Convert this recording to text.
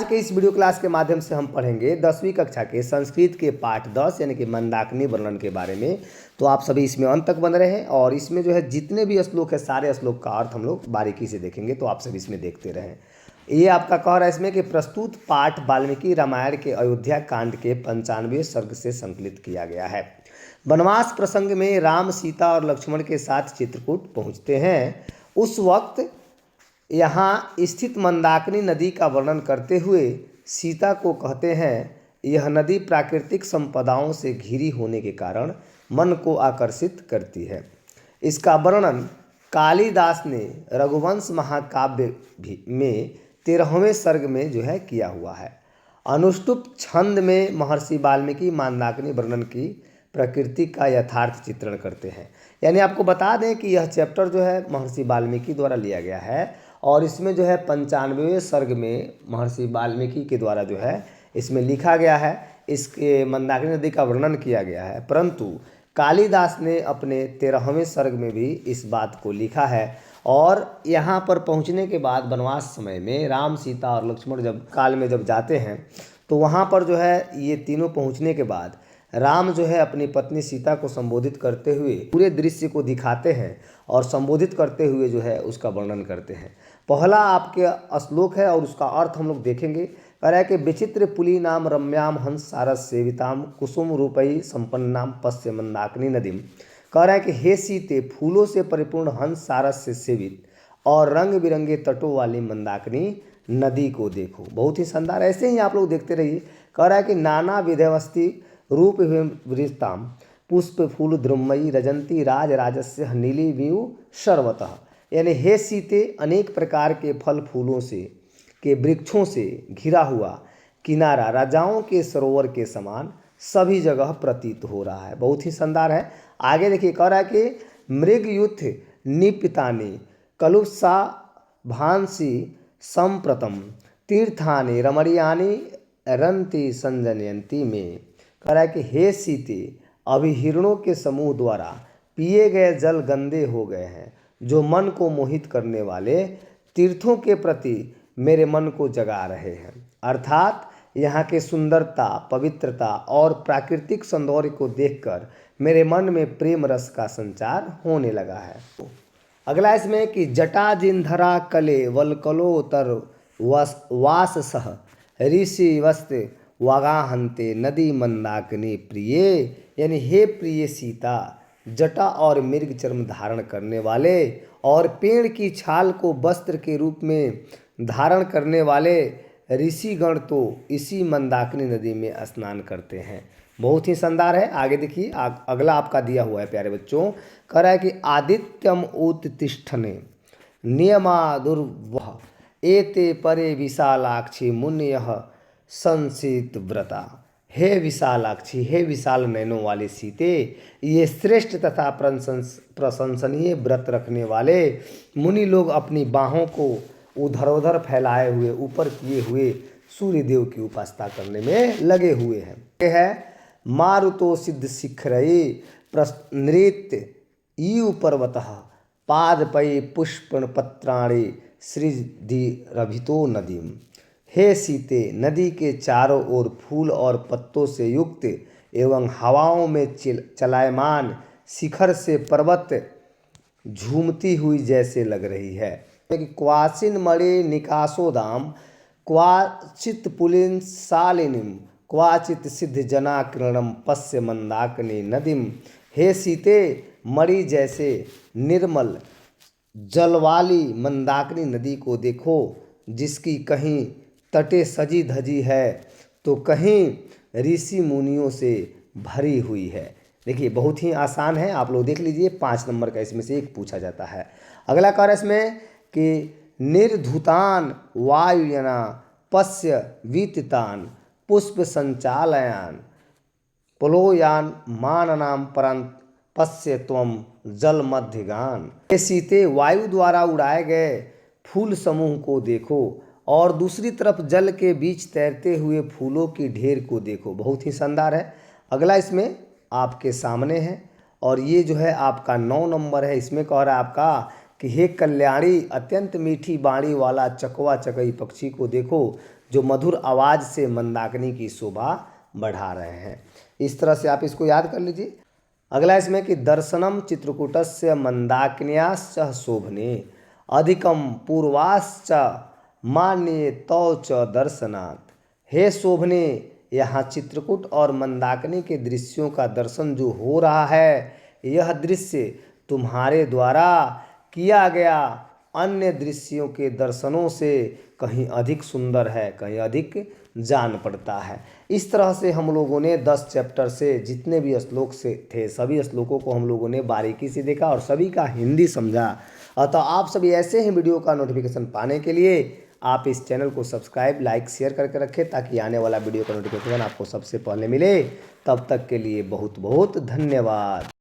के इस video class के माध्यम से हम पढ़ेंगे 10वीं कक्षा के संस्कृत के पाठ 10 यानी कि मंदाकिनी वर्णन के बारे में। तो आप सभी इसमें अंत तक बने रहें और इसमें जो है जितने भी श्लोक है सारे श्लोक का अर्थ हम लोग बारीकी से देखेंगे, तो आप सभी इसमें देखते रहें। ये आपका कह रहा है इसमें कि प्रस्तुत पाठ वाल्मीकि रामायण के अयोध्या कांड के 95वें सर्ग से संकलित किया गया है। वनवास प्रसंग में राम, सीता और लक्ष्मण के साथ चित्रकूट पहुँचते हैं। उस वक्त यहाँ स्थित मंदाकिनी नदी का वर्णन करते हुए सीता को कहते हैं, यह नदी प्राकृतिक संपदाओं से घिरी होने के कारण मन को आकर्षित करती है। इसका वर्णन कालिदास ने रघुवंश महाकाव्य में 13वें सर्ग में जो है किया हुआ है। अनुष्टुप छंद में महर्षि वाल्मीकि मंदाकिनी वर्णन की प्रकृति का यथार्थ चित्रण करते हैं। यानी आपको बता दें कि यह चैप्टर जो है महर्षि वाल्मीकि द्वारा लिया गया है और इसमें जो है 95वें सर्ग में महर्षि वाल्मीकि के द्वारा जो है इसमें लिखा गया है, इसके मंदाकिनी नदी का वर्णन किया गया है। परंतु कालिदास ने अपने 13वें सर्ग में भी इस बात को लिखा है। और यहाँ पर पहुँचने के बाद वनवास समय में राम, सीता और लक्ष्मण जब काल में जब जाते हैं तो वहाँ पर जो है ये तीनों पहुँचने के बाद राम जो है अपनी पत्नी सीता को संबोधित करते हुए पूरे दृश्य को दिखाते हैं और संबोधित करते हुए जो है उसका वर्णन करते हैं। पहला आपके श्लोक है और उसका अर्थ हम लोग देखेंगे। कह रहा है कि विचित्र पुली नाम रम्याम हंस सारस सेविताम कुसुम रूपई संपन्नाम पश्य मंदाकिनी नदीम। कह रहा है कि हे सीते, फूलों से परिपूर्ण हंस सारस से सेवित और रंग बिरंगे तटों वाली मंदाकिनी नदी को देखो। बहुत ही शानदार, ऐसे ही आप लोग देखते रहिए। कह रहा है कि नाना विधवस्ती रूप वृताम पुष्प फूल द्रुमयी रजंती राज राजस्य नीली व्यू सर्वतः। यानी हे सीते, अनेक प्रकार के फल फूलों से के वृक्षों से घिरा हुआ किनारा राजाओं के सरोवर के समान सभी जगह प्रतीत हो रहा है। बहुत ही शानदार है। आगे देखिए, कह रहा है कि मृगयुथ निपितानि कलुषा भांसी संप्रतम तीर्थानि रमणीयानि रंति संजनयंती में। कह रहा है कि हे सीते, अभी हिरणों के समूह द्वारा पिए गए जल गंदे हो गए हैं, जो मन को मोहित करने वाले तीर्थों के प्रति मेरे मन को जगा रहे हैं। अर्थात यहाँ के सुंदरता, पवित्रता और प्राकृतिक सौंदर्य को देखकर मेरे मन में प्रेम रस का संचार होने लगा है। अगला इसमें कि जटा जिंधरा कले वलकलोतर वास सह ऋषि वस्त्र वागाहंते नदी मंदाकिनी प्रिय। यानी हे प्रिय सीता, जटा और मृग चर्म धारण करने वाले और पेड़ की छाल को वस्त्र के रूप में धारण करने वाले ऋषिगण तो इसी मंदाकिनी नदी में स्नान करते हैं। बहुत ही शानदार है। आगे देखिए, अगला आपका दिया हुआ है प्यारे बच्चों। कह रहा है कि आदित्यम उत्तिष्ठने नियमादुर्वह एते परे विशालाक्षी मुन्यः संसित व्रता। हे विशालाक्षी, हे विशाल नयनों वाले सीते, ये श्रेष्ठ तथा प्रशंसनीय व्रत रखने वाले मुनि लोग अपनी बाहों को उधर उधर फैलाए हुए ऊपर किए हुए सूर्य देव की उपासना करने में लगे हुए हैं। यह है मारुतो सिद्ध शिखरये नृत्य ईयु पर्वतः पादपये पुष्पण पत्राणि सृजधिरभितो नदीम। हे सीते, नदी के चारों ओर फूल और पत्तों से युक्त एवं हवाओं में चलायमान शिखर से पर्वत झूमती हुई जैसे लग रही है। क्वासिन मणि निकासोदाम क्वाचित पुलिन शालिनीम क्वाचित सिद्ध जना किरणम पश्य मंदाकिनी नदीम। हे सीते, मणि जैसे निर्मल जल वाली मंदाकिनी नदी को देखो, जिसकी कहीं तटे सजी धजी है तो कहीं ऋषि मुनियों से भरी हुई है। देखिए, बहुत ही आसान है, आप लोग देख लीजिए। 5 नंबर का इसमें से एक पूछा जाता है। अगला कार्य इसमें कि निर्धुतान वायुयना पश्य वीतितान पुष्प संचालयान प्लोयान माननाम परंत पश्य त्वम जल मध्यगान। हे सीते, वायु द्वारा उड़ाए गए फूल समूह को देखो और दूसरी तरफ जल के बीच तैरते हुए फूलों की ढेर को देखो। बहुत ही शानदार है। अगला इसमें आपके सामने है और ये जो है आपका 9 नंबर है। इसमें कह रहा है आपका कि हे कल्याणी, अत्यंत मीठी बाणी वाला चकवा चकई पक्षी को देखो, जो मधुर आवाज़ से मंदाकिनी की शोभा बढ़ा रहे हैं। इस तरह से आप इसको याद कर लीजिए। अगला इसमें कि दर्शनम चित्रकूटस्य मंदाकिन्याश्च शोभने अधिकम पूर्वाश्च मान्ये तौ च दर्शनात्। हे शोभने, यहाँ चित्रकूट और मंदाकिनी के दृश्यों का दर्शन जो हो रहा है, यह दृश्य तुम्हारे द्वारा किया गया अन्य दृश्यों के दर्शनों से कहीं अधिक सुंदर है, कहीं अधिक जान पड़ता है। इस तरह से हम लोगों ने 10 चैप्टर से जितने भी श्लोक से थे सभी श्लोकों को हम लोगों ने बारीकी से देखा और सभी का हिंदी समझा। अतः आप सभी ऐसे ही वीडियो का नोटिफिकेशन पाने के लिए आप इस चैनल को सब्सक्राइब, लाइक, शेयर करके रखें ताकि आने वाला वीडियो का नोटिफिकेशन आपको सबसे पहले मिले। तब तक के लिए बहुत बहुत धन्यवाद।